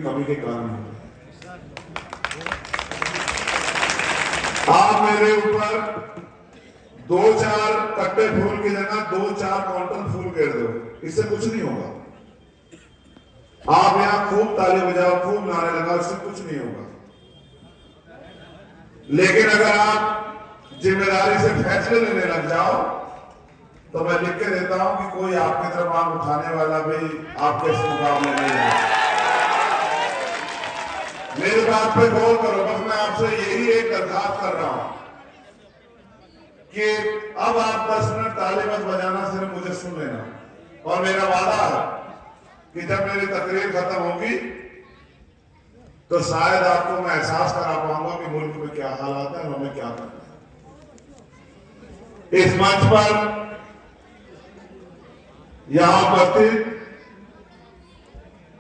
कमी के कारण है। आप मेरे ऊपर 2-4 कट्टे फूल की जगह 2-4 क्विंटल फूल गिर दो, इससे कुछ नहीं होगा। आप यहां खूब ताली बजाओ, खूब नारे लगाओ, इससे कुछ नहीं होगा। लेकिन अगर आप जिम्मेदारी से फैसले लेने लग जाओ तो मैं लिख के देता हूं कि कोई आपकी तरफ आंख उठाने वाला भी आपके इस मुकाबले नहीं है। मेरी बात पे गौर करो। बस मैं आपसे यही एक दरखास्त कर रहा हूं कि अब आप 10 मिनट ताली मत बजाना, सिर्फ मुझे सुन लेना। और मेरा वादा है कि जब मेरी तकरीर खत्म होगी तो शायद आपको मैं एहसास करा पाऊंगा कि मुल्क में क्या हालात है और हमें क्या करना है। इस मंच पर यहां उपस्थित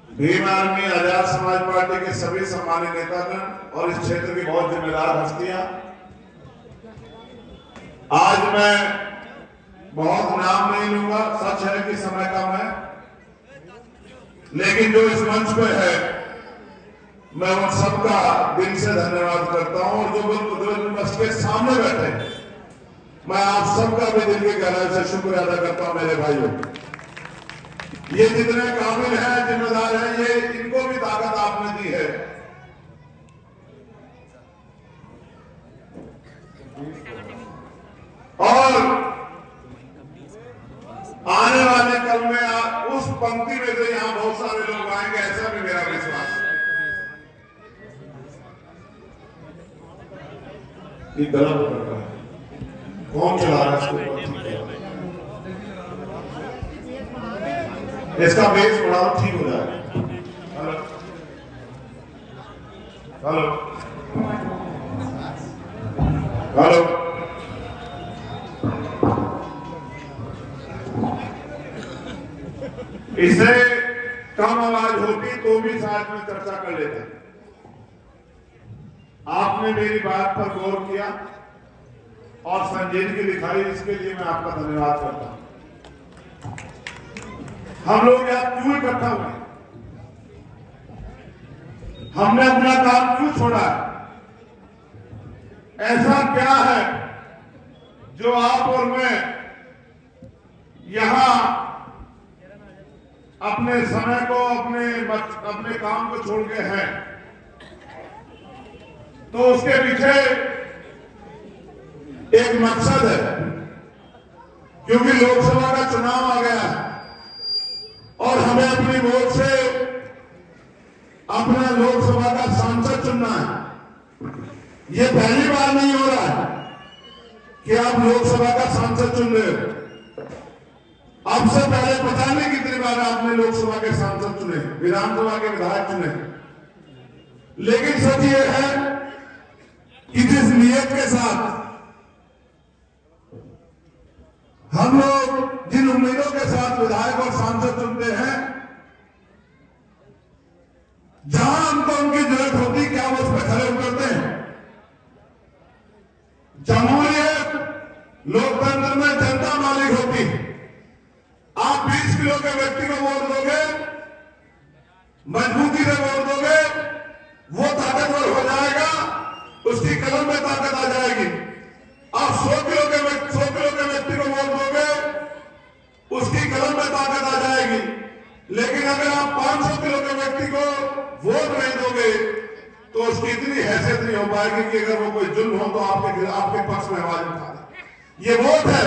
भीम आर्मी आजाद समाज पार्टी के सभी सम्मानित नेतागण और इस क्षेत्र की बहुत जिम्मेदार हस्तियां, आज मैं बहुत नाम नहीं लूंगा, सच है कि समय कम है, लेकिन जो इस मंच पे है मैं उन सबका दिल से धन्यवाद करता हूं। और जो मंच के सामने बैठे मैं आप सबका भी दिल की गहराई से शुक्रिया अदा करता हूं। मेरे भाइयों, ये जितने काबिल हैं, जिम्मेदार हैं, ये इनको भी ताकत आपने दी है। और आने वाले कल में उस पंक्ति में से यहां बहुत सारे लोग आएंगे, ऐसा भी मेरा विश्वास है। ये गलत कर रहा है, कौन चला रहा है इसका बेस बढ़ाओ, ठीक हो जाएगा। हेलो हेलो, इसे कम आवाज होती तो भी साथ में चर्चा कर लेते। आपने मेरी बात पर गौर किया और संजीदगी दिखाई, इसके लिए मैं आपका धन्यवाद करता हूं। हम लोग यहां क्यों इकट्ठा हुए, हमने अपना काम क्यों छोड़ा है, ऐसा क्या है जो आप और मैं यहां अपने समय को, अपने काम को छोड़ के हैं। तो उसके पीछे एक मकसद है, क्योंकि लोकसभा का चुनाव आ गया है और हमें अपनी वोट से अपना लोकसभा का सांसद चुनना है। यह पहली बार नहीं हो रहा है कि आप लोकसभा का सांसद चुन रहे हो। आपसे पहले पता नहीं कितनी बार आपने लोकसभा के सांसद चुने, विधानसभा के विधायक चुने। लेकिन सच ये है कि जिस नियत के साथ हम लोग, जिन उम्मीदों के साथ विधायक और सांसद चुनते हैं, जहां हमको उनकी जरूरत होती, क्या वो उस पर खड़े उतरते हैं। जमहूरियत, लोकतंत्र में जनता मालिक होती है। आप 20 किलो के व्यक्ति को वोट दोगे, मजबूती से वोट दोगे, वो ताकतवर हो जाएगा, उसकी कलम में ताकत आ जाएगी। आप 100 किलो के व्यक्ति को वोट दोगे, उसकी कलम में ताकत आ जाएगी। लेकिन अगर आप 500 किलो के व्यक्ति को वोट नहीं दोगे तो उसकी इतनी हैसियत नहीं हो पाएगी कि अगर वो कोई जुल्म हो तो आपके पक्ष में आवाज उठा दे। ये वोट है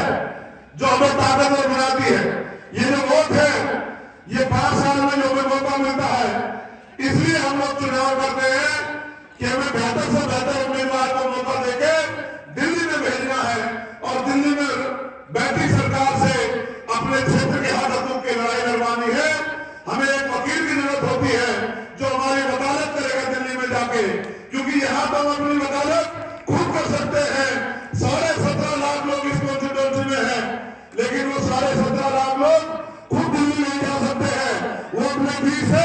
जो हमें ताकतवर बनाती है। ये जो वोट है, ये 5 साल में जो हमें मौका मिलता है, इसलिए हम लोग चुनाव करते हैं कि हमें बेहतर से बेहतर उम्मीदवार को मौका देके दिल्ली में भेजना है और दिल्ली में बैठी सरकार से अपने क्षेत्र के हालातों की लड़ाई लड़वानी है। हमें एक वकील की जरूरत होती है जो हमारी वकालत करेगा दिल्ली में जाके, क्योंकि यहां तो हम अपनी वकालत खुद कर सकते हैं। 17.5 लाख लोग इस कॉन्स्टिट्यूंसी में हैं, लेकिन वो 17.5 लाख लोग खुद दिल्ली नहीं जा सकते हैं। वो अपने बीच से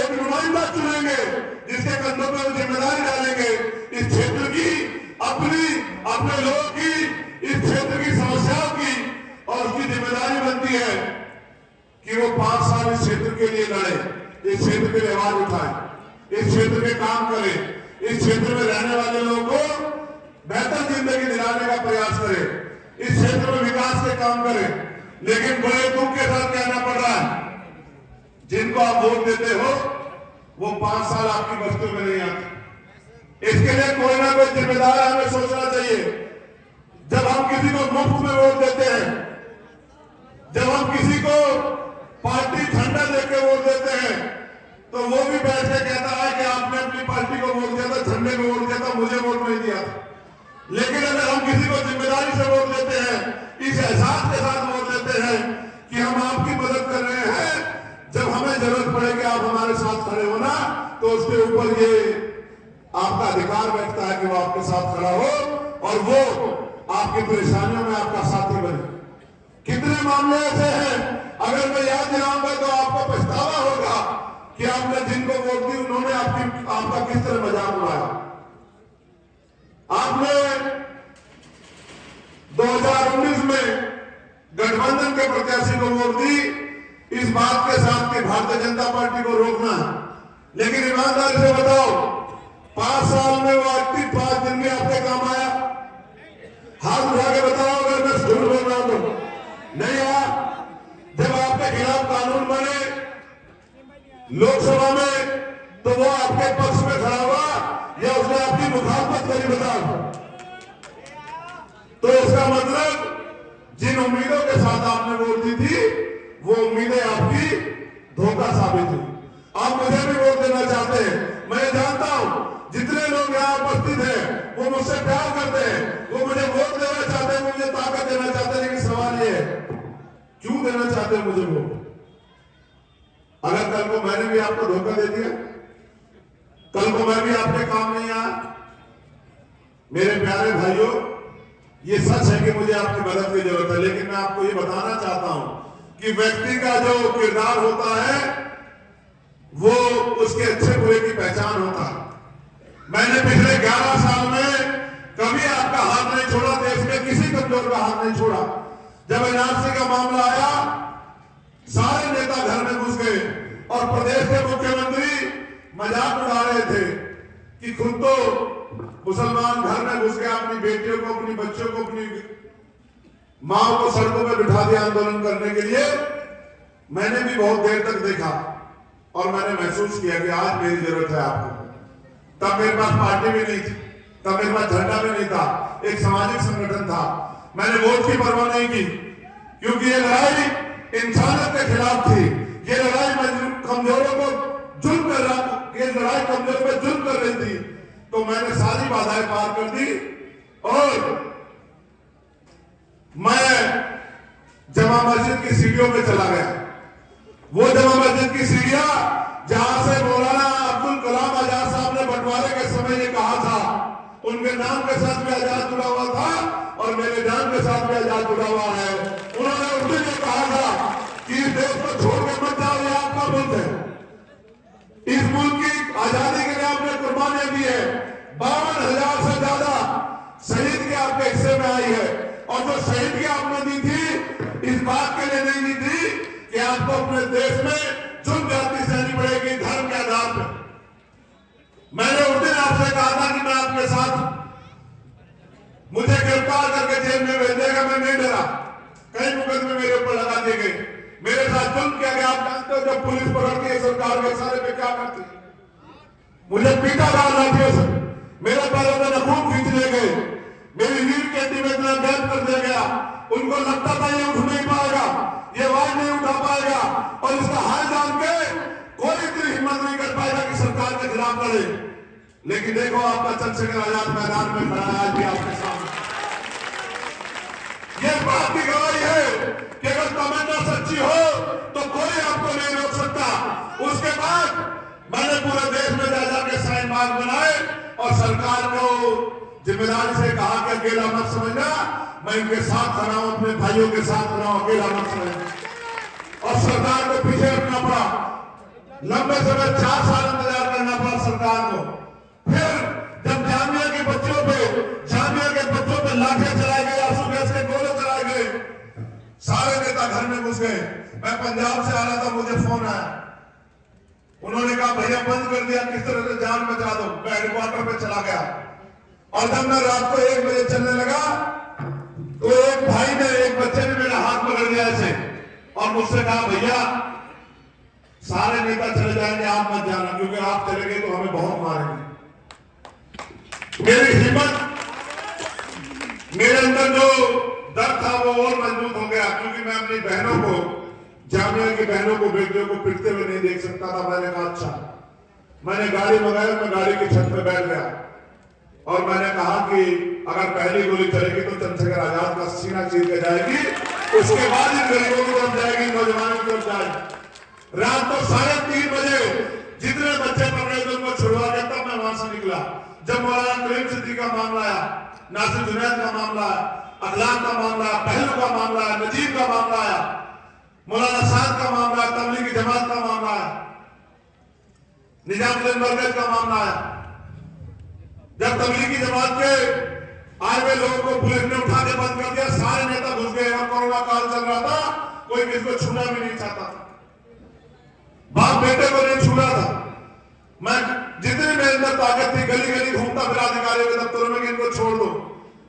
एक नुमाइंदा चुनेंगे जिसके कंधों पर जिम्मेदारी डालेंगे इस क्षेत्र की, अपने लोगों की, इस क्षेत्र की समस्याओं की। और उसकी जिम्मेदारी बनती है कि वो 5 साल इस क्षेत्र के लिए लड़े। इस क्षेत्र के लिए आवाज उठाएं, इस क्षेत्र में काम करें, इस क्षेत्र में रहने वाले लोगों को बेहतर जिंदगी दिलाने का प्रयास करें, इस क्षेत्र में विकास के काम करें। लेकिन बड़े दुख के साथ कहना पड़ रहा है, जिनको आप वोट देते हो वो 5 साल आपकी बस्तियों में नहीं आते। इसके लिए कोई ना कोई जिम्मेदार हमें सोचना चाहिए। जब हम किसी को मुफ्त में वोट देते हैं, जब हम किसी को पार्टी झंडा देके वोट देते हैं, तो वो भी बैठ के कहता है कि आपने अपनी पार्टी को वोट दिया था, झंडे को वोट दिया था, मुझे वोट नहीं दिया था। लेकिन अगर हम किसी को जिम्मेदारी से वोट देते हैं, इस एहसास के साथ वोट देते हैं कि हम आपकी मदद कर रहे हैं, जब हमें जरूरत पड़े कि आप हमारे साथ खड़े हो ना, तो उसके ऊपर ये आपका अधिकार बैठता है कि वो आपके साथ खड़ा हो और वो आपकी परेशानियों में आपका साथी बने। कितने मामले ऐसे हैं, अगर मैं याद दिलाऊंगा तो आपको पछतावा होगा कि आपने जिनको वोट दी उन्होंने आपका किस तरह मजाक उड़ाया। आपने 2019 में गठबंधन के प्रत्याशी को वोट दी इस बात के साथ कि भारतीय जनता पार्टी को रोकना है। लेकिन ईमानदारी से बताओ, 5 साल में वो व्यक्ति 5 दिन में आपके काम आया? हाथ उठा के बताओ अगर मैं झूठ बोल रहा हूं तो। नहीं आया। जब आपके खिलाफ कानून बने लोकसभा में, तो वो आपके पक्ष में खड़ा हुआ या उसने आपकी मुखालफत करी? बताओ। तो इसका मतलब जिन उम्मीदों के साथ आपने वोट दी थी, वो उम्मीदें आपकी धोखा साबित हुई। आप मुझे भी वोट देना चाहते हैं, मैं जानता हूं जितने लोग यहां उपस्थित हैं वो मुझसे प्यार करते हैं, वो मुझे वोट देना चाहते हैं, मुझे ताकत देना चाहते हैं। लेकिन सवाल ये है, क्यों देना चाहते हैं मुझे वोट? अगर कल को मैंने भी आपको धोखा दे दिया, कल को मैं भी आपके काम नहीं आया, मेरे प्यारे भाइयों, ये सच है कि मुझे आपकी मदद की जरूरत है। लेकिन मैं आपको ये बताना चाहता हूं कि व्यक्ति का जो किरदार होता है वो उसके अच्छे बुरे की पहचान होता है। मैंने पिछले 11 साल में कभी आपका हाथ नहीं छोड़ा, देश में किसी कमजोर का हाथ नहीं छोड़ा। जब एनआरसी का मामला आया, सारे नेता घर में घुस गए और प्रदेश के मुख्यमंत्री मजाक उड़ा रहे थे कि खुद तो मुसलमान घर में घुस गया, अपनी बेटियों को, अपनी बच्चों को, अपनी मां को सड़कों पर बिठा दिया आंदोलन करने के लिए। मैंने भी बहुत देर तक देखा और मैंने महसूस किया कि आज मेरी जरूरत है आपको। तब मेरे पास पार्टी भी नहीं थी, तब मेरे पास झंडा भी नहीं था, एक सामाजिक संगठन था। मैंने वोट की परवाह नहीं की, क्योंकि ये लड़ाई इंसानियत के खिलाफ थी। ये लड़ाई कमजोरों को जुल्म कर रहा, ये लड़ाई कमजोरों पर जुल्म कर रही थी। तो मैंने सारी बाधाएं पार कर दी और मैं जमा मस्जिद की सीढ़ियों पे चला गया। वो जमा मस्जिद की सीढ़ियां जहां से मौलाना अब्दुल कलाम आजाद साहब ने बंटवारे के समय ये कहा था, उनके नाम के साथ भी आजाद जुड़ा हुआ था और मेरे नाम के साथ भी आजाद जुड़ा हुआ है। उन्होंने उस दिन कहा था कि इस देश को छोड़ के मत जाओ, ये आपका मुल्क है। इस मुल्क की आजादी के लिए आपने कुर्बानियां दी है। 52,000 से ज्यादा शहीद की आपके हिस्से में आई है। और जो शहीद की आपने दी थी, इस बात के लिए नहीं दी थी कि आपको अपने देश में जुल्म जाति सहनी पड़ेगी धर्म के आधार पर। मैंने उस दिन आपसे कहा था कि मैं आपके साथ, मुझे गिरफ्तार करके जेल में भेज देगा, मैं नहीं डरा। कई मुकदमे मेरे ऊपर लगा दिए गए, मेरे साथ जुल्म किया गया। आप जानते हो जब पुलिस पकड़ती है सरकार के सारे पे क्या करती है? मुझे पीटा डालना था, मेरे पैरों में नखून खींच ले गए, मेरी रीढ़ के हड्डी में इतना दर्द कर दिया गया। उनको लगता था ये उठ नहीं पाएगा, ये आवाज नहीं उठा पाएगा और इसका हाल जान के कोई इतनी हिम्मत नहीं कर पाएगा कि सरकार के खिलाफ लड़े। लेकिन देखो आपका चंद्रशेखर आजाद मैदान में खड़ा है आज भी आपके सामने। ये बात की गवाही है कि अगर तमन्ना सच्ची हो तो कोई आपको नहीं रोक सकता। उसके बाद मैंने पूरे देश में जा जाके साइन बाग बनाए और सरकार को जिम्मेदारी से कहा कि अकेला मत समझना, मैं इनके साथ खड़ा हूं, अपने भाइयों के साथ खड़ा हूं, अकेला मत समझना। और सरकार को पीछे रखना पड़ा, लंबे समय 4 साल इंतजार करना पड़ा सरकार को। फिर जब जामिया के बच्चों पे लाठियां चलाए गए, आंसू गैस के गोले चलाए गए, सारे नेता घर में घुस गए। मैं पंजाब से आ रहा था, मुझे फोन आया, उन्होंने कहा भैया बंद कर दिया, किस तरह से जान बचा दो। मैं हेडक्वार्टर पे चला गया और जब मैं रात को 1 बजे चलने लगा तो एक भाई ने, एक बच्चे ने मेरा हाथ पकड़ लिया ऐसे और मुझसे कहा भैया सारे नेता चले जाएंगे, आप मत जाना, क्योंकि आप चले गए तो हमें बहुत मारेंगे। मेरी हिम्मत, मेरे अंदर जो डर था वो और मजबूत हो गया, क्योंकि मैं अपनी बहनों को, जामिया की बहनों को, बेटियों को पिटते हुए नहीं देख सकता था। मैंने कहा अच्छा, मैंने गाड़ी मंगाई, मैं गाड़ी की छत पे बैठ गया और मैंने कहा कि अगर पहली गोली चलेगी तो चंद्रशेखर आजाद का सीना चीर के जाएगी, उसके बाद इन गरीबों की तरफ जाएगी, नौजवानों की तरफ जाएगी। रात को 3:30 बजे जितने बच्चे पकड़े थे उनको छुड़वा के तब मैं वहां से निकला। जब मौलाना करीम सिद्दीकी का मामला आया, नासिर जुनैद का मामला आया, अखलाक का मामला आया, पहलू का मामला आया, नजीब का मामला आया, मौलाना साद का मामला आया, तबलीगी जमात का मामला आया, निजामुद्दीन मरकज का मामला आया। जब तबलीगी जमात के आए हुए लोगों को पुलिस ने उठा के बंद कर दिया, सारे नेता घुस गए और कोरोना काल चल रहा था, कोई किसी को छूना भी नहीं चाहता था, बाप बेटे को नहीं छू रहा था। मैं जितनी मेरे अंदर ताकत थी गली गली घूमता फिरा अधिकारियों के दफ्तरों में कि इनको छोड़ दो,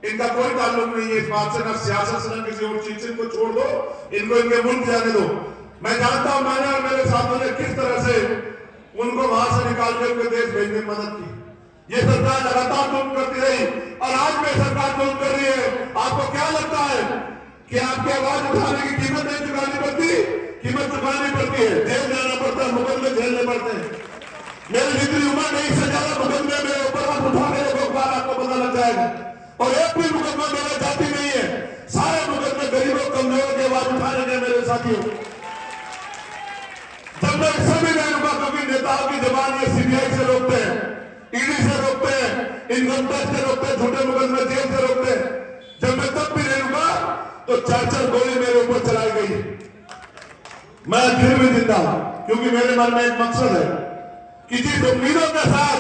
इनका कोई ताल्लुक नहीं है इस बात से, न सियासत से न किसी और चीज से, इनको छोड़ दो, इनको इनके मुल्क जाने दो। मैं जानता हूं मैंने और मेरे साथियों ने किस तरह से उनको वहां से निकाल के उनके देश भेजने में मदद की। ये सरकार लगातार जुल्म करती रही और आज भी सरकार जुल्म कर रही है। आपको क्या लगता है कि आपकी आवाज उठाने की कीमत नहीं चुकानी पड़ती? कीमत चुकानी पड़ती है, जेल जाना पड़ता है, मुकदमे झेलने पड़ते हैं। मेरी जितनी उम्र नहीं से ज्यादा मुकदमे मेरे ऊपर आप उठा के देखो, बार आपको पता लग जाएगा। और एक भी मुकदमा मेरा जाति नहीं है, सारे मुकदमे गरीबों कमजोरों की आवाज उठाने के मेरे साथियों। जब मैं सभी नहीं रुका, क्योंकि नेताओं की जबान ये सीबीआई से रोकते हैं, ईडी से रोकते हैं, इनकम टैक्स से रोकते हैं, झूठे मुकदमे जेल से रोकते हैं। जब मैं तब भी नहीं रुका तो 4 गोली मेरे ऊपर चलाई गई। मैं फिर भी जिंदा हूं, क्योंकि मेरे मन में एक मकसद है कि जिस उम्मीदों के साथ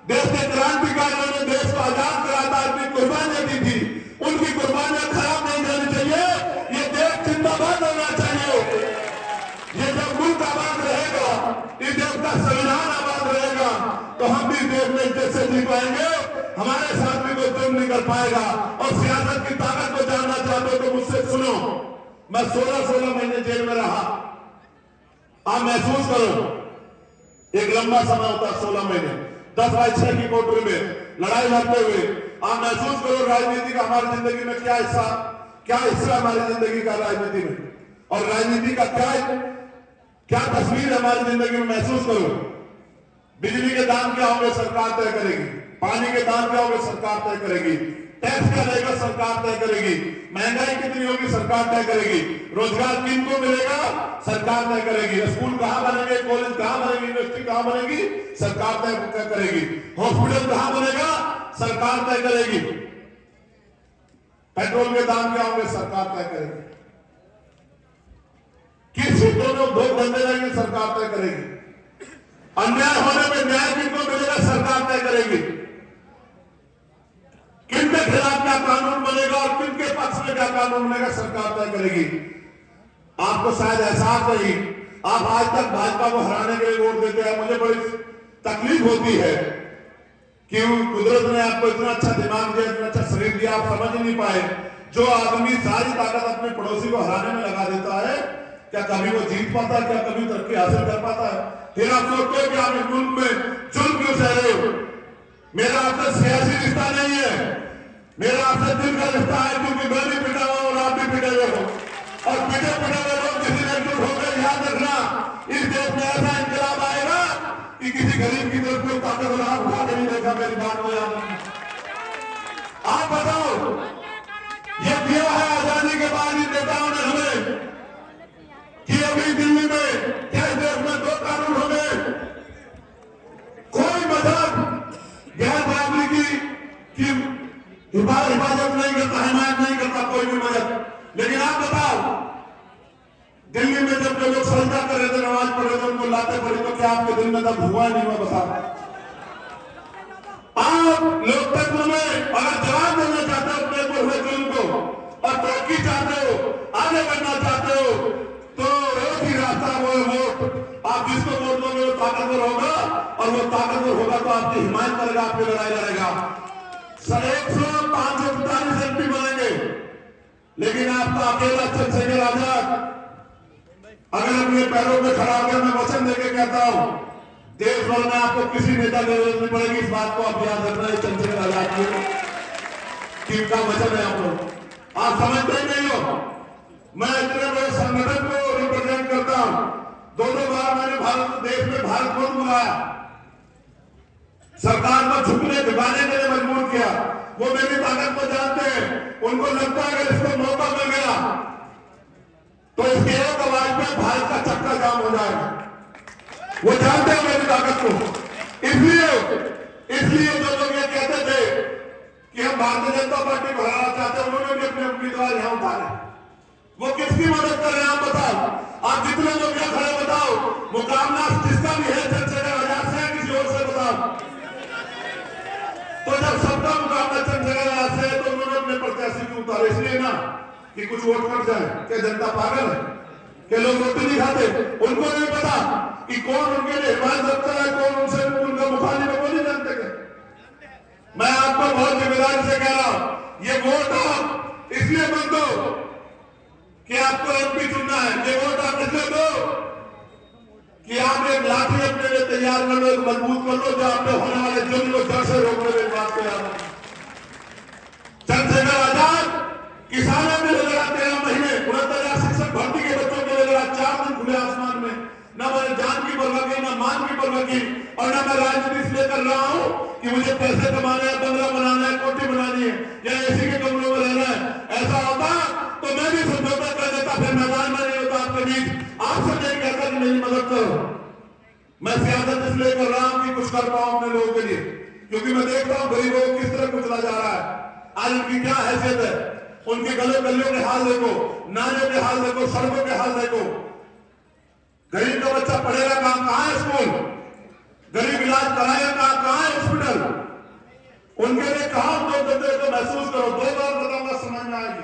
देश के क्रांतिकारियों ने देश को आजाद कराया था, अपनी कुर्बानियां दी थी, उनकी कुर्बानियां खराब नहीं जानी चाहिए। ये देश जिंदाबाद होना चाहिए। ये जब मुल्क आबाद रहेगा, इस देश का संविधान आबाद रहेगा, तो हम भी देश में इज्जत से जी पाएंगे, हमारे साथ भी कोई जुल्म नहीं कर पाएगा। और सियासत की ताकत को जानना चाहते हो तो मुझसे सुनो। मैं 16 महीने जेल में रहा। आप महसूस करो, एक लंबा समय होता है 16 महीने, 10/6 की कोठरी में लड़ाई लड़ते हुए। आप महसूस करो राजनीति का हमारी जिंदगी में क्या हिस्सा हमारी जिंदगी का राजनीति में, और राजनीति का क्या तस्वीर है हमारी जिंदगी में। महसूस करो, बिजली के दाम क्या होंगे सरकार तय करेगी, पानी के दाम क्या होंगे सरकार तय करेगी, टैक्स क्या रहेगा सरकार तय करेगी, महंगाई कितनी होगी सरकार तय करेगी, रोजगार किनको मिलेगा सरकार तय करेगी, स्कूल कहां बनेंगे, कॉलेज कहां बनेगी, यूनिवर्सिटी कहां बनेगी सरकार तय करेगी, हॉस्पिटल कहां बनेगा सरकार तय करेगी, पेट्रोल के दाम क्या होंगे सरकार तय करेगी, किस क्षेत्रों में उद्योग धंधे रहेंगे सरकार तय करेगी, अन्याय होने पर न्याय किनको मिलेगा सरकार तय करेगी, किनके खिलाफ क्या कानून बनेगा और किनके पक्ष में क्या कानून बनेगा सरकार तय करेगी। आपको शायद एहसास नहीं, आप आज तक भाजपा को हराने के लिए वोट देते हैं। मुझे बड़ी तकलीफ होती है कि कुदरत ने आपको इतना अच्छा दिमाग दिया, इतना अच्छा शरीर दिया, आप समझ ही नहीं पाए। जो आदमी सारी ताकत अपने पड़ोसी को हराने में लगा देता है, क्या कभी वो जीत पाता है? क्या कभी तरक्की हासिल कर पाता है? फिर आप सोचते हो कि आप इस मुल्क में जुल्म क्यों सह रहे हो? मेरा आपसे सियासी रिश्ता नहीं है, मेरा आपसे दिल का रिश्ता है, क्योंकि मैं भी पिटा हुआ और आप भी पिटे हुए हो, और पिटे हुए लोग किसी ने एकजुट होकर याद रखना, इस देश में ऐसा इंकलाब आएगा कि किसी गरीब की तरफ कोई ताकत उठा के नहीं देखा। मेरी बात को याद रखना। आप बताओ, ये दिया है आजादी के बाद इन नेताओं ने हमें कि अभी दिल्ली में क्या देश में 2 कानून हो गए, कोई मजहब गैर बराबरी की हिफाजत नहीं करता, हिमायत नहीं करता कोई भी मजहब। लेकिन आप बताओ, दिल्ली में जब लोग सजदा कर रहे थे, नमाज पढ़ रहे थे, उनको लाते पड़ी, तो क्या आपके दिल में तब हुआ नहीं हुआ? बताओ। आप लोकतंत्र में अगर जवाब देना चाहते हो अपने को हुए जुल्म को और तरक्की चाहते हो, आगे बढ़ना चाहते हो, तो एक ही रास्ता वो है वोट। आप जिसको वोट दोगे वो ताकतवर होगा, और वो ताकतवर होगा तो आपकी हिमायत करेगा, आपकी लड़ाई लड़ेगा। 545 एमपी बनेंगे, लेकिन आपका अकेला चंद्रशेखर आजाद अगर अपने पैरों पे खड़ा होकर, मैं वचन देके कहता हूं, देश भर में आपको किसी नेता की जरूरत नहीं पड़ेगी। इस बात को आप याद रखना है, चंद्रशेखर आजाद की का वचन है। आप लोग आप समझते ही नहीं हो। मैं इतने बड़े संगठन को रिप्रेजेंट करता हूं, दो बार मैंने भारत देश में भारत बंद बुलाया, सरकार को झुकने झुकाने के लिए मजबूर किया। वो मेरी ताकत को जानते हैं, उनको लगता है अगर इसको मौका मिल गया तो इसके एक आवाज में भारत का चक्का जाम हो जाएगा। वो जानते हैं मेरी ताकत को। इसलिए जो लोग ये कहते थे कि हम भारतीय जनता पार्टी को हराना चाहते हैं, उन्होंने भी अपने उम्मीदवार यहां उतारे। वो किसकी मदद कर रहे हैं आप बताओ। आप जितने लोग यहां खड़े बताओ, मुकाबला जिसका भी है चंद्रशेखर आजाद से, किसी और से बताओ। तो जब सबका मुकाबला चंद्रशेखर आजाद से है तो उन्होंने अपने प्रत्याशी को उतारे, इसलिए ना कि कुछ वोट कट जाए। क्या जनता पागल है? क्या लोग रोटी नहीं खाते? उनको नहीं पता कि कौन उनके लिए हिमायत रखता है, कौन उनसे उनका मुखालिफ है, वो नहीं जानते। मैं आपको बहुत जिम्मेदारी से कह रहा हूं, ये वोट आप इसलिए मत दो कि आपको एमपी चुनना है। ये वोट आप इसलिए दो कि आप एक लाठी अपने लिए तैयार कर लो, एक मजबूत कर लो, जो आपने होने वाले जुल्म को जड़ से रोकने में बात को याद रखना। चंद्रशेखर आजाद किसानों के लिए लड़ा 13 महीने, 69,000 शिक्षक भर्ती के बच्चों के लिए लड़ा, 4 दिन खुले आसमान में। न मैंने जान की परवाह की, न मान की परवाह की, और न मैं राजनीति इसलिए कर रहा हूं कि मुझे पैसे कमाना है, बंगला बनाना है, कोठी बनानी है, या एसी के कमरों में रहना है। ऐसा होता तो मैं भी समझौता कर देता, फिर मैदान में नहीं होता आपके बीच। आपसे नहीं कहता कि मेरी मदद करो। मैं सियासत इसलिए कर रहा हूं कि कुछ कर पाऊं अपने लोगों के लिए, क्योंकि मैं देखता हूं गरीबों को किस तरह कुचला जा रहा है। आज उनकी क्या हैसियत है, उनके गले गलियों के हाल देखो, नालियों के हाल देखो, सड़कों के हाल देखो। गरीब का बच्चा पढ़ेगा कहां है स्कूल? गरीब इलाज कराएगा कहां है हॉस्पिटल? उनके लिए कहां दो देते तो महसूस करो। 2 बार बताऊंगा, समझ में आएगी।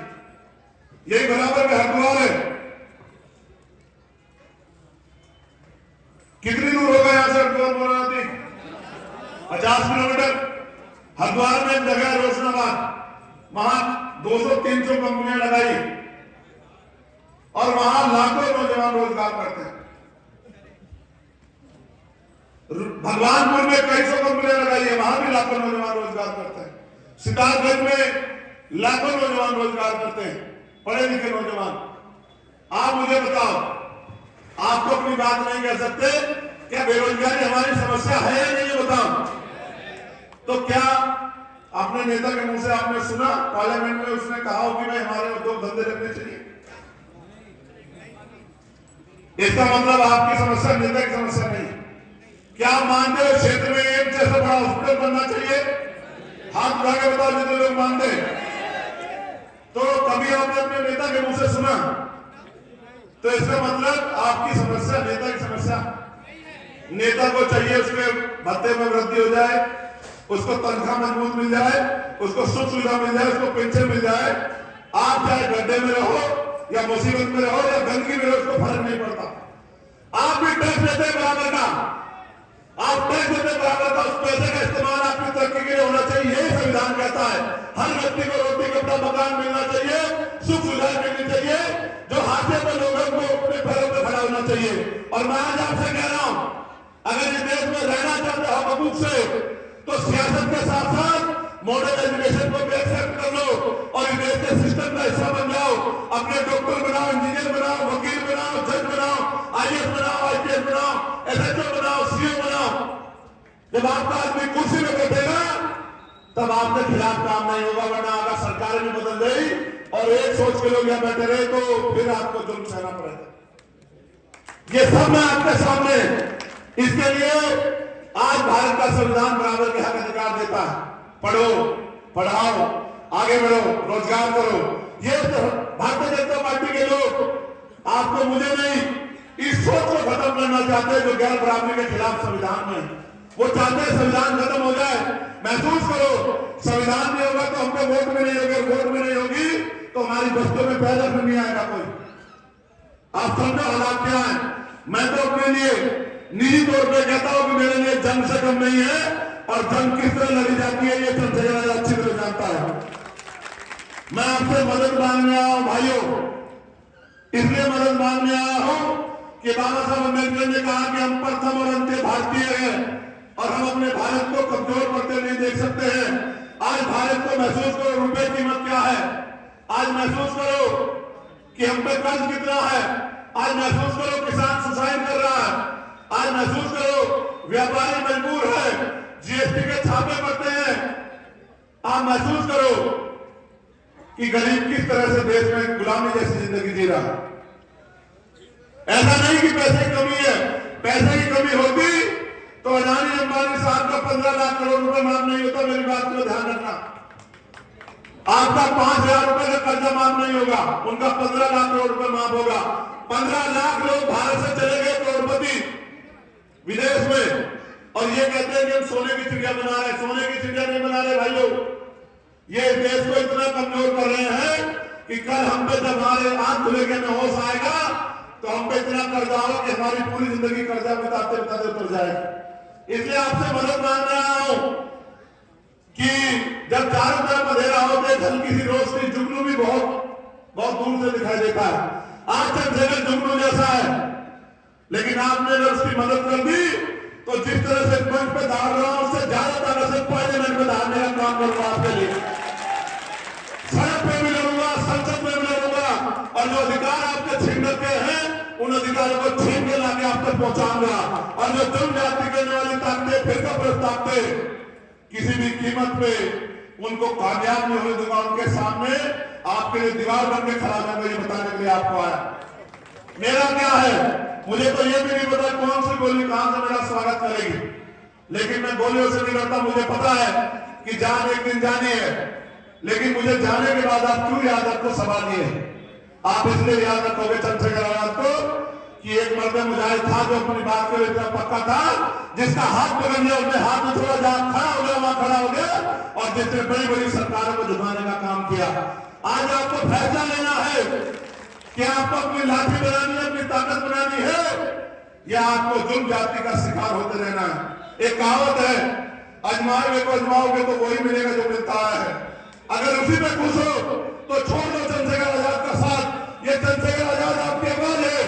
यही बराबर में हरिद्वार है। कितनी दूर होगा यहां से हरिद्वार मोराती? 50 किलोमीटर। हरिद्वार में एक जगह है रोशनाबाद, वहां 200-300 कंपनियां लगाई और वहां लाखों नौजवान रोजगार करते हैं। भगवानपुर में कई सौ कंपनियां लगाई है, वहां भी लाखों नौजवान रोजगार करते हैं। सितारगंज में लाखों नौजवान रोजगार करते हैं, पढ़े लिखे नौजवान। आप मुझे बताओ, आपको अपनी बात नहीं कह सकते? क्या बेरोजगारी हमारी समस्या है या नहीं? बताओ। तो क्या अपने नेता के मुंह से आपने सुना पार्लियामेंट में उसने कहा हो कि भाई हमारे उद्योग धंधे रखने चाहिए? इसका मतलब आपकी समस्या नेता की समस्या नहीं। क्या मानते हो क्षेत्र में एक जैसा बड़ा हॉस्पिटल बनना चाहिए? हाथ उठा के बताओ जितने लोग मानते। तो कभी आपने अपने नेता के मुंह से सुना? तो इसका मतलब आपकी समस्या नेता की समस्या। नेता को चाहिए उसके भत्ते में वृद्धि हो जाए, उसको तनख्वाह मजबूत मिल जाए, उसको सुख सुविधा मिल जाए, उसको पेंशन मिल जाए। आप चाहे गड्ढे में रहो या मुसीबत में रहो या गंदगी में रहो, उसको फर्क नहीं पड़ता। आप भी टैक्स देते बराबर का, आप टैक्स देते बराबर का। उस पैसे का इस्तेमाल आपकी तरक्की के लिए होना चाहिए। यही संविधान कहता है। हर व्यक्ति को रोटी कपड़ा मकान मिलना चाहिए, सुख सुविधा मिलनी चाहिए, जो हाथे पर लोगों को अपने पैरों पर खड़ा होना चाहिए। और मैं आज आपसे कह रहा हूं, अगर इस देश में रहना चाहते हो हकूक से, तो सियासत के साथ साथ मॉडर्न एजुकेशन को भी एक्सेप्ट कर लो और इस देश के सिस्टम का हिस्सा बन जाओ। अपने डॉक्टर बनाओ, इंजीनियर बनाओ, वकील बनाओ, जज बनाओ, IAS बनाओ, IPS बनाओ, SHO बनाओ, CO बनाओ। जब आपका आदमी कुर्सी में बैठेगा तब आपके खिलाफ काम नहीं होगा, वरना अगर सरकार भी बदल गई और एक सोच के लोग यहाँ बैठे रहे तो फिर आपको जुल्म सहना पड़ेगा। ये सब मैं आपके सामने, इसके लिए आज भारत का संविधान बराबर के हक अधिकार देता है। पढ़ो, पढ़ाओ, आगे बढ़ो, रोजगार करो। ये तो भारतीय जनता पार्टी के लोग आपको, मुझे नहीं, इस सोच को खत्म करना चाहते हैं जो गैर बराबरी के खिलाफ संविधान में। वो चाहते हैं संविधान खत्म हो जाए। महसूस करो, संविधान नहीं होगा तो हमको वोट में नहीं होगी, वोट में नहीं होगी तो हमारी बस्तियों में पैदा नहीं आएगा कोई। आप समझो हालात क्या है। मैं तो अपने लिए निजी तौर पे कहता हूं कि मेरे लिए जंग से कम नहीं है, और जंग किस तरह लड़ी जाती है ये चंद्रशेखर आजाद अच्छी तरह जानता है। मैं आपसे मदद मांगने आया हूं भाइयों, इसलिए मदद मांगने आया हूं कि बाबा साहब अम्बेडकर ने कहा कि हम प्रथम और अंत्य भारतीय हैं, और हम अपने भारत को कमजोर पड़ते नहीं देख सकते हैं। आज भारत को महसूस करो रुपए की कीमत क्या है, आज महसूस करो कि हम पे कर्ज कितना है, आज महसूस करो किसान सुसाइड कर रहा है, आज महसूस करो व्यापारी मजबूर है, जीएसटी के छापे पड़ते हैं। आप महसूस करो कि गरीब किस तरह से देश में गुलामी जैसी जिंदगी जी रहा है। ऐसा नहीं कि पैसे की कमी है, पैसे की कमी होती तो अडानी अंबानी साहब का 15 लाख करोड़ रुपए माफ नहीं होता। मेरी बात को ध्यान रखना, आपका 5,000 रुपए का कर्जा माफ नहीं होगा, उनका 15 लाख करोड़ रुपए माफ होगा। 15 लाख लोग भारत से चले गए करोड़पति विदेश में, और ये कहते हैं कि हम सोने की चिड़िया बना रहे हैं। सोने की चिड़िया नहीं बना रहे भाइयों, ये देश को इतना कमजोर कर रहे हैं कि कल हम पे जब हमारे आंख खुले के में होश आएगा तो हम पे इतना कर्जा होगा कि हमारी पूरी जिंदगी कर्जा बिताते बिताते उतर जाएगी। इसलिए आपसे मदद मांगने आया हूं कि जब चारों तरफ अंधेरा होता है, हल्की सी रोशनी जुगनू भी बहुत दूर से दिखाई देता है। आज चंद्रशेखर जुगनू जैसा है, लेकिन आपने अगर उसकी मदद कर दी तो जिस तरह से मंच पे धार रहा हूं उससे ज्यादा तरह से पहले मंच पे धारने का काम करूंगा आपके लिए। सड़क पे भी लड़ूंगा, संसद में भी लड़ूंगा, और जो अधिकार आपके छीन रखे हैं उन अधिकारों को छीन के लाके आप तक पहुंचाऊंगा। और जो जुर्म जाति करने वाली ताकतें, फिरका प्रस्तावते किसी भी कीमत पे उनको कामयाब नहीं होने दूंगा। उनके सामने आपके लिए दीवार बन के खड़ा होगा, ये बताने के लिए आपको आया। मेरा क्या है, मुझे तो ये भी नहीं पता कौन सी गोली कहां से मेरा स्वागत करेगी, लेकिन मैं गोलियों से नहीं डरता। मुझे पता है कि जान एक दिन जानी है, लेकिन मुझे जाने के बाद आप क्यों याद रखो सवाल ये है। आप इसलिए याद रखोगे चंद्रशेखर आजाद को कि एक मर्द मुजाहिद था जो अपनी बात के लिए इतना पक्का था, जिसका हाथ पकड़ लिया उसने हाथ में थोड़ा जहां खड़ा हो गया वहां खड़ा हो गया, और जिसने बड़ी बड़ी सरकारों को झुकाने का काम किया। आज आपको फैसला लेना है कि आपको अपनी लाठी बनानी है, अपनी ताकत बनानी है, या आपको जुर्म जाति का शिकार होते रहना है। एक कहावत है, अजमाओगे को अजमाओगे तो वही मिलेगा जो मिलता है। अगर उसी में खुश हो तो छोड़ दो चंद्रशेखर आजाद का साथ, ये चंद्रशेखर आजाद आपकी आवाज है।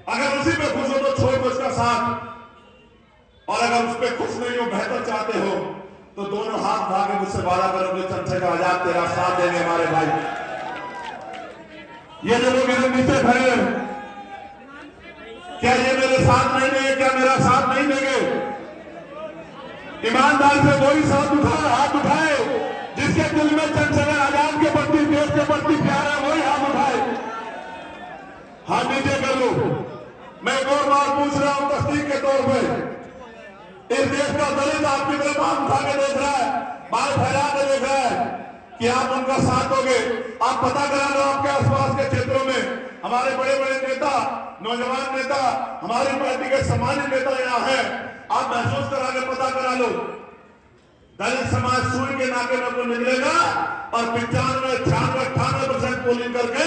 अगर उसी में खुश हो तो छोड़ दो उसका साथ, और अगर उस पर खुश नहीं हो, बेहतर चाहते हो, तो दोनों हाथ भागे मुझसे वादा करोगे चंद्रशेखर आजाद तेरा साथ देंगे हमारे भाई। ये जो लोग इधर नीचे खड़े हैं, क्या ये मेरे साथ नहीं देंगे? क्या मेरा साथ नहीं देंगे? ईमानदार से वही साथ उठाए, हाथ उठाए जिसके दिल में चंद्रशेखर आजाद के प्रति, देश के प्रति प्यार है, वही हाथ उठाए। हाथ नीचे कर लो। मैं एक और बात पूछ रहा हूं तस्दीक के तौर पे, इस देश का दलित आपकी तरफ हाथ उठा के देख रहा है, बाल फैला के देख रहा है कि आप उनका साथ दोगे। आप पता करा लो आपके आसपास के क्षेत्रों में हमारे बड़े बड़े नेता, नौजवान नेता, हमारी पार्टी के सामान्य नेता यहाँ है, आप महसूस करा के पता करा लो। दलित समाज सूर्य के नाके में तो निकलेगा और 95, 96, 98% पोलिंग करके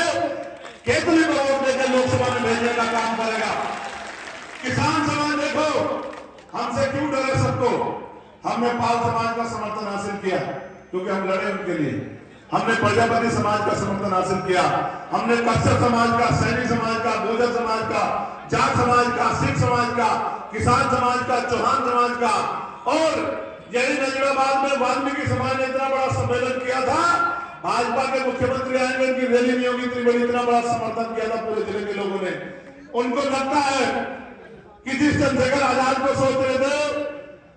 केतली को वोट देकर लोकसभा में भेजने का काम करेगा। किसान समाज देखो, हमसे क्यों डरे सबको? हमने पाल समाज का समर्थन हासिल किया क्योंकि हम लड़े उनके लिए। हमने प्रजापति समाज का समर्थन हासिल किया, हमने कश्यप समाज का, सैनी समाज का, गुर्जर समाज का, जाट समाज का, सिख समाज का, किसान समाज का, चौहान समाज का, और यही नजीबाबाद में वाल्मीकि समाज ने इतना बड़ा सम्मेलन किया था। भाजपा के मुख्यमंत्री आएंगे, उनकी रैली नहीं होगी, इतना बड़ा समर्थन किया था पूरे जिले के लोगों ने। उनको लगता है कि जिस चंद्रशेखर आजाद को सोच रहे थे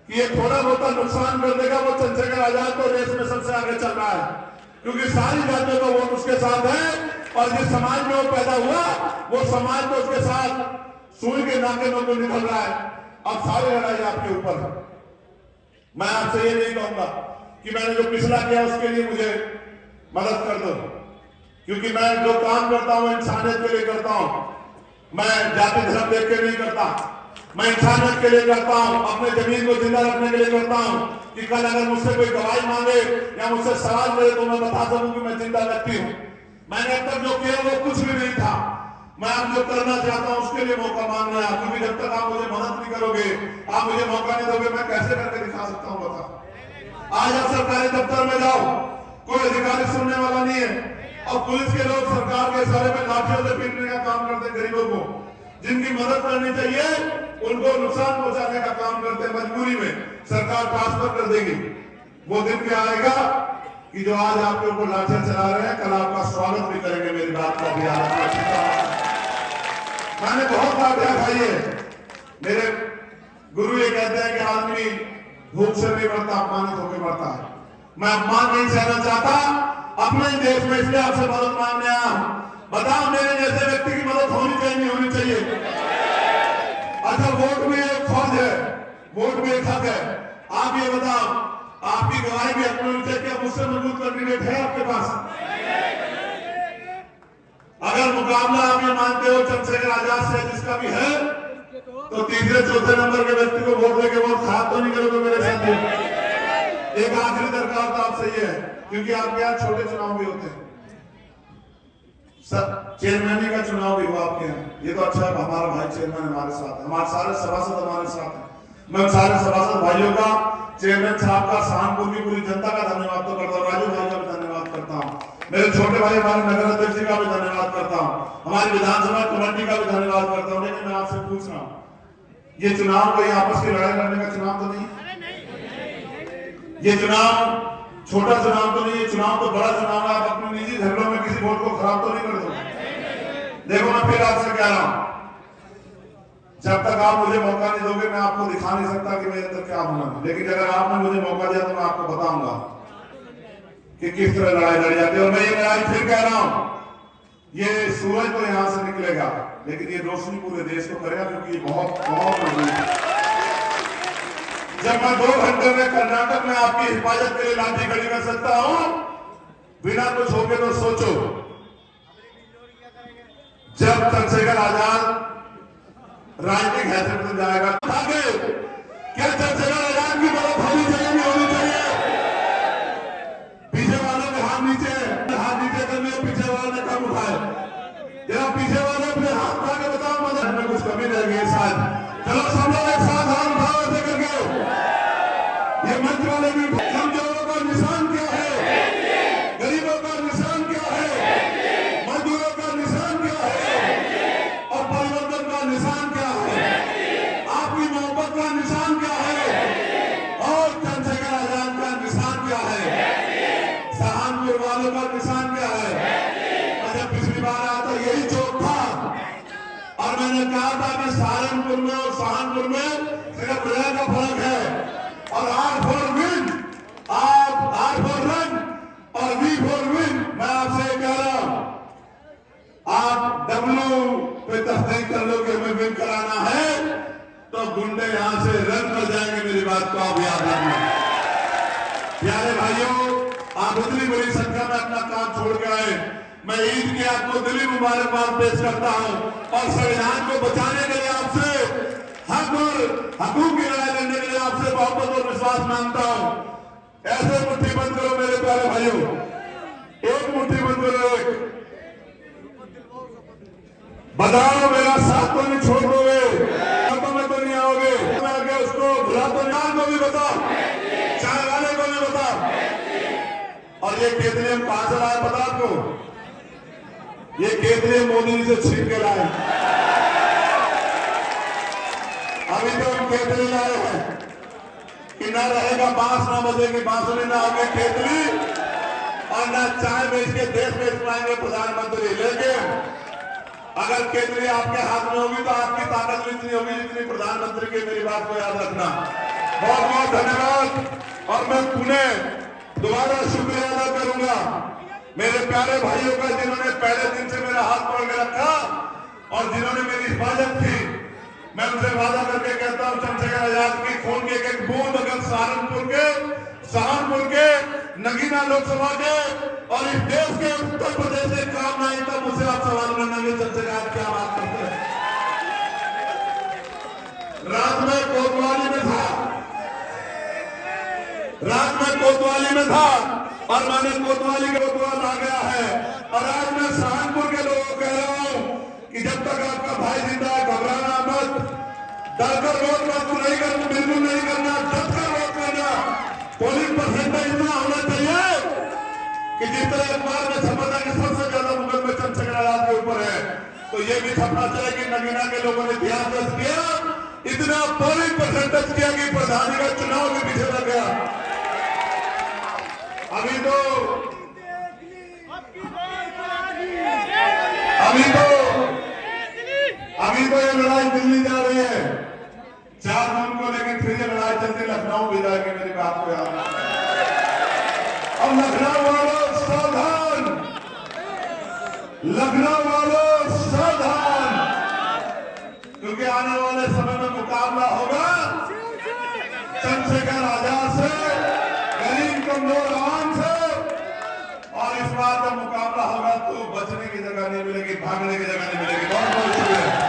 कि ये थोड़ा बहुत नुकसान कर देगा, वो चंद्रशेखर आजाद को देश में सबसे आगे चल रहा है, क्योंकि सारी जातियों का वोट उसके साथ है, और जिस समाज में वो पैदा हुआ वो समाज तो उसके साथ सूर्य के नाके में तो निकल रहा है। अब सारी लड़ाई आपके ऊपर है। मैं आपसे ये नहीं कहूंगा कि मैंने जो पिछला किया उसके लिए मुझे मदद कर दो, क्योंकि मैं जो काम करता हूं इंसानियत के लिए करता हूं। मैं जाति धर्म देख के नहीं करता, मैं इंसानियत के लिए करता हूं, अपने जमीन को जिंदा रखने के लिए करता हूं कि कल अगर मुझसे कोई गवाही मांगे या मुझसे सवाल करे तो मैं बता सकूं कि मैं जिंदा व्यक्ति हूं। मैंने अब तक जो किया वो कुछ भी नहीं था। मैं आप जो करना चाहता हूं उसके लिए मौका मांग रहा है, क्योंकि जब तक आप मुझे मदद नहीं करोगे, आप मुझे मौका नहीं दोगे, मैं कैसे करके दिखा सकता हूं बता। आज आप सरकारी दफ्तर में जाओ, कोई अधिकारी सुनने वाला नहीं है, और पुलिस के लोग सरकार के इशारे में लाठियों से पीटने का काम करते हैं गरीबों को। जिनकी मदद करनी चाहिए उनको नुकसान पहुंचाने का काम करते हैं। मजबूरी में सरकार ट्रांसफर कर देगी। वो दिन भी आएगा कि जो आज आपके ऊपर लाठियां चला रहे हैं, कल आपका स्वागत भी करेंगे। मेरी बात का भी याद रखना। मैंने बहुत लाठियां खाई है। मेरे गुरु ये कहते हैं कि आदमी भूख से नहीं मरता, अपमानित होकर मरता है। मैं अपमान नहीं सहना चाहता अपने देश में, इसलिए आपसे मदद मांगने आया हूं। बताओ मेरे जैसे व्यक्ति की मदद होनी चाहिए नहीं होनी चाहिए? अच्छा, वोट भी एक फर्ज है, वोट भी एक हक है। आप ये बताओ, आपकी गवाही भी अपने नीचे, क्या मुझसे मजबूत कैंडिडेट है आपके पास? अगर मुकाबला आप ये मानते हो चंद्रशेखर आजाद से जिसका भी है, तो तीसरे चौथे नंबर के व्यक्ति को वोट देके वोट खराब तो नहीं करोगे मेरे साथ? एक आखिरी दरखास्त आपसे ये है, क्योंकि आपके यहाँ छोटे चुनाव भी होते हैं, सब चेयरमैनी का चुनाव भी हुआ आपके यहाँ। ये तो अच्छा है, हमारा भाई चेयरमैन हमारे साथ है, हमारे सारे सभासद हमारे साथ हैं। मैं सारे सभासद भाइयों का, चेयरमैन साहब का, सहारनपुर की पूरी जनता का धन्यवाद तो करता हूँ, राजू भाई का भी धन्यवाद करता हूँ, मेरे छोटे भाई हमारे नगर अध्यक्ष जी का भी धन्यवाद करता हूँ, हमारी विधानसभा कमेटी का भी धन्यवाद करता हूँ। लेकिन मैं आपसे पूछ रहा हूँ, ये चुनाव कोई आपस की लड़ाई लड़ने का चुनाव तो नहीं? ये चुनाव छोटा चुनाव तो नहीं, ये चुनाव तो बड़ा चुनाव है। आप अपने निजी झगड़ों में किसी वोट को खराब तो नहीं कर दो। देखो, मैं फिर आपसे कह रहा हूं, जब तक आप मुझे मौका नहीं दोगे, मैं आपको दिखा नहीं सकता कि मेरे अंदर क्या होना है। लेकिन अगर आपने मुझे मौका दिया तो मैं आपको बताऊंगा कि किस तरह लड़ाई लड़ी जाती है। और मैं ये लड़ाई फिर कह रहा हूं, ये सूरज तो यहां से निकलेगा, लेकिन ये रोशनी पूरे देश को करेगा, क्योंकि ये बहुत बहुत जरूरी है। जब मैं 2 घंटे में कर्नाटक में आपकी हिफाजत के लिए लाठी खड़ी कर सकता हूं बिना कुछ होके, तो सोचो जब चंद्रशेखर आजाद राजनीतिक हैसियत में जाएगा, क्या चंद्रशेखर आजाद की मदद होनी चाहिए नहीं होनी चाहिए? पीछे वालों के हाथ नीचे करने, पीछे वालों ने कम उठाए, जरा पीछे वाले अपने हाथ उठा के बताओ मदद में कुछ कमी रह गई शायद। चलो सब लोग एक साथ हाथ उठाओ ऐसे करके। ये मंच वाले भी, कमजोरों का निशान क्या है? गरीबों का निशान क्या है? मजदूरों का निशान क्या है? और परिवर्तन का निशान क्या है? आपकी मोहब्बत का निशान क्या है? और चंद्रशेखर आजाद का निशान क्या है? सहारनपुर वालों का निशान क्या है? जब पिछली बार आया था यही चौक था, और मैंने कहा था कि सहारनपुर में और सहारनपुर में सिर्फ रंग का फर्क है, और R for win, R for run और V for win। मैं आपसे कह रहा हूं, आप W पे तस्दीक कर लो कि हमें विन कराना है, तो गुंडे यहां से रन कर जाएंगे। मेरी बात को आप याद रखना। प्यारे भाइयों, आप इतनी बड़ी संख्या में अपना काम छोड़ के आए, मैं ईद की आपको दिली मुबारकबाद पेश करता हूं, और संविधान को बचाने के लिए आपसे, हक और हकूक की लड़ाई लड़ने के लिए आपसे मोहब्बत और विश्वास मांगता हूं। ऐसे मुट्ठी बंद करो मेरे प्यारे भाइयों, एक मुट्ठी बंद करो, एक बताओ मेरा साथ तो नहीं छोड़ दोगे, में तो नहीं आओगे, मैं आगे उसको भुला तो नाम को भी बताओ, चाय वाले को भी बताओ। और ये केतली कहां से लाए पता आपको? ये केतली मोदी जी से छीन के लाए। अभी तो हम केतली लाए हैं कि ना रहेगा बांस, ना बजेगी बांसुरी, ना होगी केतली, और ना चाय बेच के देश बेच पाएंगे प्रधानमंत्री। लेकिन अगर केतली आपके हाथ में होगी तो आपकी ताकत इतनी होगी जितनी प्रधानमंत्री की। मेरी बात को याद रखना। बहुत बहुत धन्यवाद। और मैं पुनः दोबारा शुक्रिया अदा करूंगा मेरे प्यारे भाइयों का, जिन्होंने पहले दिन से मेरा हाथ पकड़ के रखा और जिन्होंने मेरी हिफाजत की। मैं उनसे वादा करके कहता हूं, चंद्रशेखर आजाद की खून की एक बूंद अगर सहारनपुर के नगीना लोकसभा के और इस देश के उत्तर प्रदेश से काम नहीं, तब मुझसे आप सवाल करना कि चंद्रशेखर क्या बात करते हैं। रात में कोतवाली में था और मैंने कोतवाली के कोतवाल आ गया है। और आज मैं सहारनपुर के लोगों को कह रहा हूं कि कि जब तक आपका भाई जिंदा है घबराना मत, डरकर वोट मत नहीं करना, बिल्कुल नहीं करना, डट कर वोट करना। पोलिंग परसेंटेज इतना होना चाहिए कि जिस तरह अखबार में छपा था कि सबसे ज्यादा मुगल में चमचगरात के ऊपर है, तो ये भी छपना चाहिए कि नगीना के लोगों ने ध्यान दर्ज किया, इतना पोलिंग परसेंटेज किया कि प्रधानी का चुनाव के पीछे लग गया। अभी तो ये लड़ाई दिल्ली जा रही है, 4 जून को, लेकिन फिर ये लड़ाई चलती लखनऊ भी जाएगी। मेरी बात को याद रखना। अब लखनऊ वालों सावधान, लखनऊ वालों सावधान, क्योंकि आने वाले समय में मुकाबला होगा चंद्रशेखर आजाद से, गरीब कमजोर आवाम से। और इस बार जब मुकाबला होगा तो बचने की जगह नहीं मिलेगी, भागने की जगह नहीं मिलेगी। बहुत बहुत शुक्रिया।